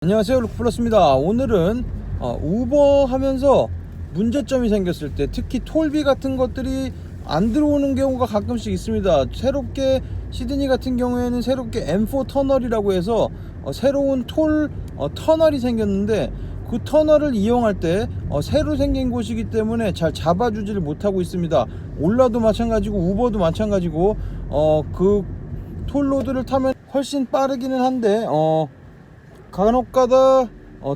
안녕하세요, 루크플러스입니다. 오늘은 우버 하면서 문제점이 생겼을 때, 특히 톨비 같은 것들이 안 들어오는 경우가 가끔씩 있습니다. 새롭게 시드니 같은 경우에는 새롭게 M4 터널이라고 해서 새로운 터널이 생겼는데, 그 터널을 이용할 때 새로 생긴 곳이기 때문에 잘 잡아주지를 못하고 있습니다. 올라도 마찬가지고 우버도 마찬가지고 그 톨로드를 타면 훨씬 빠르기는 한데 간혹가다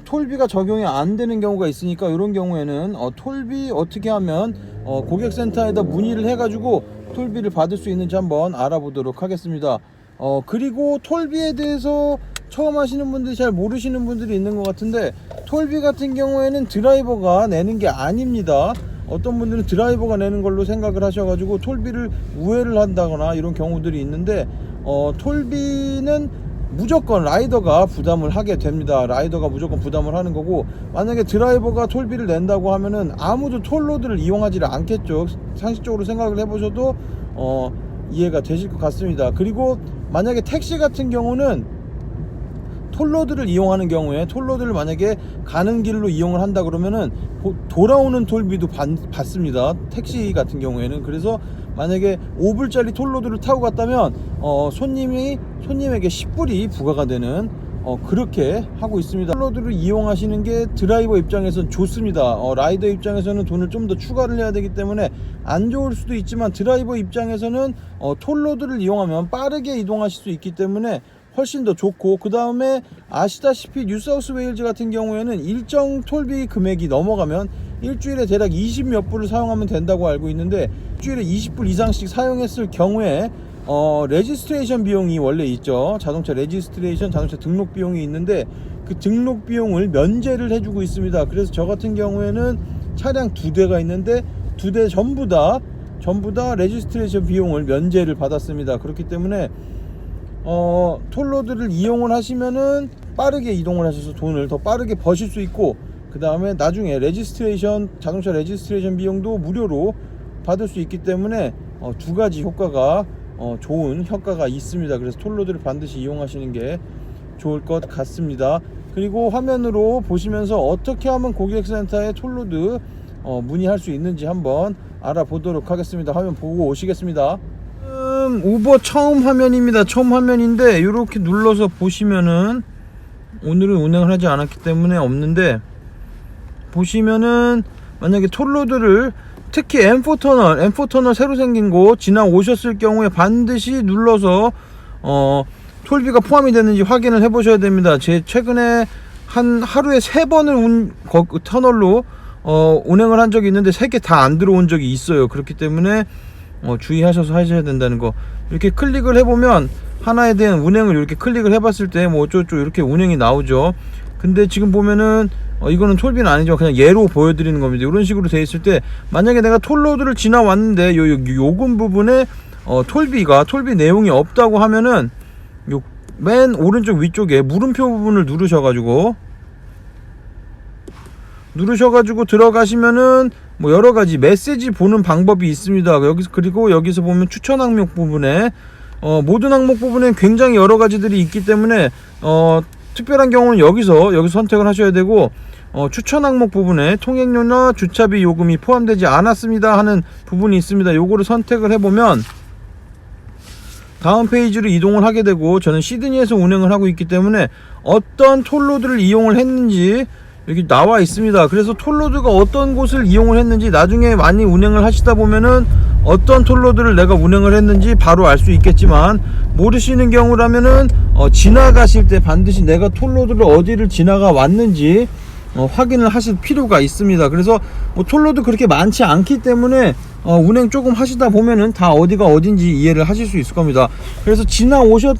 톨비가 적용이 안 되는 경우가 있으니까, 이런 경우에는 톨비 어떻게 하면 고객센터에다 문의를 해가지고 톨비를 받을 수 있는지 한번 알아보도록 하겠습니다. 그리고 톨비에 대해서 처음 하시는 분들이 잘 모르시는 분들이 있는 것 같은데, 톨비 같은 경우에는 드라이버가 내는 게 아닙니다. 어떤 분들은 드라이버가 내는 걸로 생각을 하셔가지고 톨비를 우회를 한다거나 이런 경우들이 있는데, 톨비는 무조건 라이더가 부담을 하게 됩니다. 라이더가 무조건 부담을 하는 거고, 만약에 드라이버가 톨비를 낸다고 하면은 아무도 톨로드를 이용하지를 않겠죠. 상식적으로 생각을 해보셔도 이해가 되실 것 같습니다. 그리고 만약에 택시 같은 경우는 톨로드를 이용하는 경우에, 톨로드를 만약에 가는 길로 이용을 한다 그러면은 돌아오는 톨비도 받습니다. 택시 같은 경우에는. 그래서 만약에 5불짜리 톨로드를 타고 갔다면 손님에게 10불이 부과가 되는 그렇게 하고 있습니다. 톨로드를 이용하시는 게 드라이버 입장에서는 좋습니다. 라이더 입장에서는 돈을 좀 더 추가를 해야 되기 때문에 안 좋을 수도 있지만, 드라이버 입장에서는 톨로드를 이용하면 빠르게 이동하실 수 있기 때문에 훨씬 더 좋고, 그 다음에 아시다시피 뉴사우스웨일즈 같은 경우에는 일정 톨비 금액이 넘어가면 일주일에 대략 20몇 불을 사용하면 된다고 알고 있는데, 일주일에 20불 이상씩 사용했을 경우에 레지스트레이션 비용이 원래 있죠. 자동차 레지스트레이션, 자동차 등록 비용이 있는데, 그 등록 비용을 면제를 해주고 있습니다. 그래서 저 같은 경우에는 차량 2대가 있는데 2대 전부 다 레지스트레이션 비용을 면제를 받았습니다. 그렇기 때문에 톨로드를 이용을 하시면은 빠르게 이동을 하셔서 돈을 더 빠르게 버실 수 있고, 그 다음에 나중에 자동차 레지스트레이션 비용도 무료로 받을 수 있기 때문에 두 가지 효과가 좋은 효과가 있습니다. 그래서 톨로드를 반드시 이용하시는 게 좋을 것 같습니다. 그리고 화면으로 보시면서 어떻게 하면 고객센터에 톨로드 문의할 수 있는지 한번 알아보도록 하겠습니다. 화면 보고 오시겠습니다. 우버 처음 화면입니다. 처음 화면인데, 이렇게 눌러서 보시면은, 오늘은 운행을 하지 않았기 때문에 없는데, 보시면은 만약에 톨로드를, 특히 M4 터널 새로 생긴 곳 지나오셨을 경우에 반드시 눌러서 톨비가 포함이 됐는지 확인을 해 보셔야 됩니다. 최근에 하루에 3번을 터널로 운행을 한 적이 있는데 3개 다 안 들어온 적이 있어요. 그렇기 때문에 주의하셔서 하셔야 된다는 거. 이렇게 클릭을 해보면 하나에 대한 운행을 이렇게 클릭을 해봤을 때 뭐 어쩌고 이렇게 운행이 나오죠. 근데 지금 보면은 이거는 톨비는 아니죠. 그냥 예로 보여드리는 겁니다. 이런 식으로 돼 있을 때, 만약에 내가 톨로드를 지나왔는데 요금 부분에 톨비 내용이 없다고 하면은 맨 오른쪽 위쪽에 물음표 부분을 누르셔가지고 들어가시면은 뭐 여러가지 메시지 보는 방법이 있습니다. 그리고 여기서 보면 추천 항목 부분에 모든 항목 부분에 굉장히 여러가지들이 있기 때문에 특별한 경우는 여기서 선택을 하셔야 되고, 추천 항목 부분에 통행료나 주차비 요금이 포함되지 않았습니다 하는 부분이 있습니다. 요거를 선택을 해보면 다음 페이지로 이동을 하게 되고, 저는 시드니에서 운행을 하고 있기 때문에 어떤 톨로드를 이용을 했는지 여기 나와 있습니다. 그래서 톨로드가 어떤 곳을 이용을 했는지 나중에 많이 운행을 하시다 보면은 어떤 톨로드를 내가 운행을 했는지 바로 알 수 있겠지만, 모르시는 경우라면은 지나가실 때 반드시 내가 톨로드를 어디를 지나가 왔는지 확인을 하실 필요가 있습니다. 그래서 톨로드 그렇게 많지 않기 때문에 운행 조금 하시다 보면은 다 어디가 어딘지 이해를 하실 수 있을 겁니다. 그래서 지나오신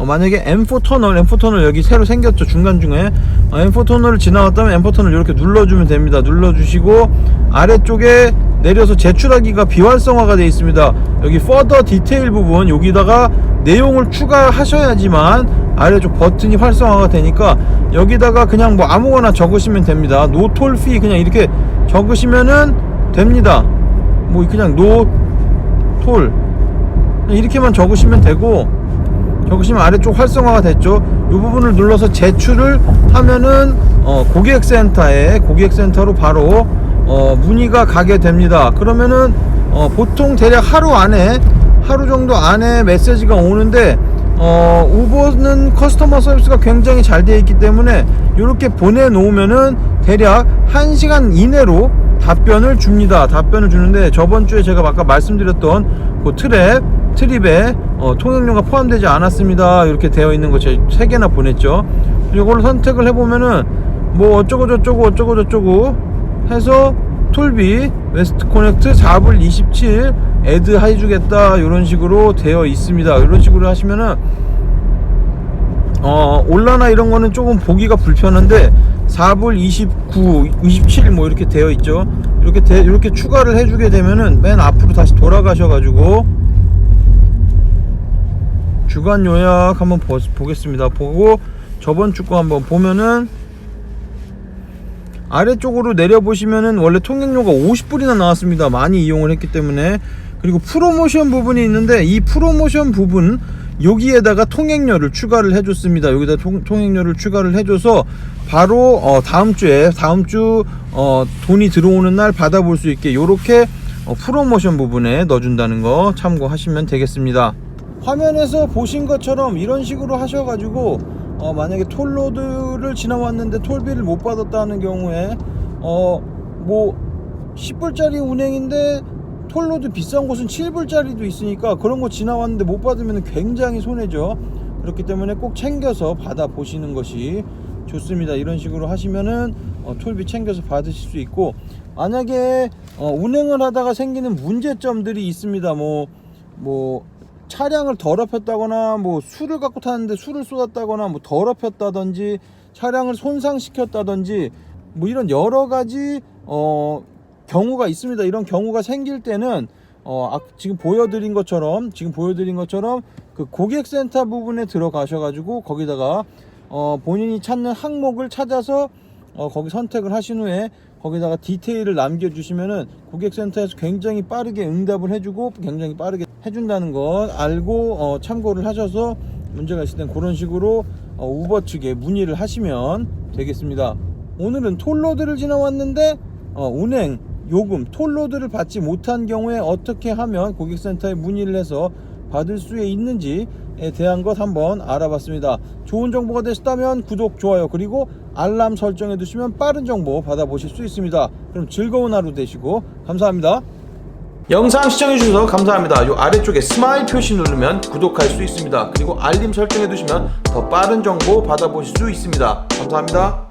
만약에 M4 터널 여기 새로 생겼죠. 중간중에 M4 터널을 지나갔다면 M4 터널 이렇게 눌러주면 됩니다. 눌러주시고 아래쪽에 내려서 제출하기가 비활성화가 되어 있습니다. 여기 further detail 부분, 여기다가 내용을 추가하셔야지만 아래쪽 버튼이 활성화가 되니까 여기다가 그냥 뭐 아무거나 적으시면 됩니다. no toll fee 그냥 이렇게 적으시면은 됩니다. 뭐 그냥 no toll 이렇게만 적으시면 되고, 보시면 아래쪽 활성화가 됐죠. 이 부분을 눌러서 제출을 하면은 고객센터로 바로 문의가 가게 됩니다. 그러면은 보통 대략 하루 정도 안에 메시지가 오는데 우버는 커스터머 서비스가 굉장히 잘 되어 있기 때문에 이렇게 보내놓으면은 대략 1시간 이내로 답변을 줍니다. 답변을 주는데 저번주에 제가 아까 말씀드렸던 그 트립에 통행료가 포함되지 않았습니다. 이렇게 되어 있는 거 제가 3개나 보냈죠. 이걸 선택을 해보면은 뭐 어쩌고 해서 톨비 웨스트 코넥트 4불 27 애드 해주겠다 이런 식으로 되어 있습니다. 이런 식으로 하시면은 올라나 이런 거는 조금 보기가 불편한데 4불 29, 27 뭐 이렇게 되어 있죠. 이렇게 추가를 해주게 되면은 맨 앞으로 다시 돌아가셔가지고 주간 요약 한번 보겠습니다. 보고 저번 주 거 한번 보면은 아래쪽으로 내려보시면은 원래 통행료가 50불이나 나왔습니다. 많이 이용을 했기 때문에. 그리고 프로모션 부분이 있는데 이 프로모션 부분 여기에다가 통행료를 추가를 해줬습니다. 여기다 통행료를 추가를 해줘서 바로 다음 주 돈이 들어오는 날 받아볼 수 있게 요렇게 프로모션 부분에 넣어준다는 거 참고하시면 되겠습니다. 화면에서 보신 것처럼 이런 식으로 하셔가지고 만약에 톨로드를 지나왔는데 톨비를 못 받았다는 경우에 뭐 10불짜리 운행인데 톨로드 비싼 곳은 7불짜리도 있으니까 그런 거 지나왔는데 못 받으면 굉장히 손해죠. 그렇기 때문에 꼭 챙겨서 받아 보시는 것이 좋습니다. 이런 식으로 하시면은 톨비 챙겨서 받으실 수 있고, 만약에 운행을 하다가 생기는 문제점들이 있습니다. 뭐 차량을 더럽혔다거나 뭐 술을 갖고 타는데 술을 쏟았다거나 뭐 더럽혔다든지 차량을 손상시켰다든지 뭐 이런 여러 가지 경우가 있습니다. 이런 경우가 생길 때는 지금 보여드린 것처럼 그 고객센터 부분에 들어가셔가지고 거기다가 본인이 찾는 항목을 찾아서 거기 선택을 하신 후에 거기다가 디테일을 남겨주시면은 고객센터에서 굉장히 빠르게 응답을 해주고 굉장히 빠르게 해준다는 거 알고 참고를 하셔서 문제가 있을 땐 그런 식으로 우버 측에 문의를 하시면 되겠습니다. 오늘은 톨로드를 지나왔는데 운행 요금 톨로드를 받지 못한 경우에 어떻게 하면 고객센터에 문의를 해서 받을 수 있는지에 대한 것 한번 알아봤습니다. 좋은 정보가 되셨다면 구독, 좋아요 그리고 알람 설정해 두시면 빠른 정보 받아보실 수 있습니다. 그럼 즐거운 하루 되시고 감사합니다. 영상 시청해 주셔서 감사합니다. 요 아래쪽에 스마일 표시 누르면 구독할 수 있습니다. 그리고 알림 설정해 두시면 더 빠른 정보 받아보실 수 있습니다. 감사합니다.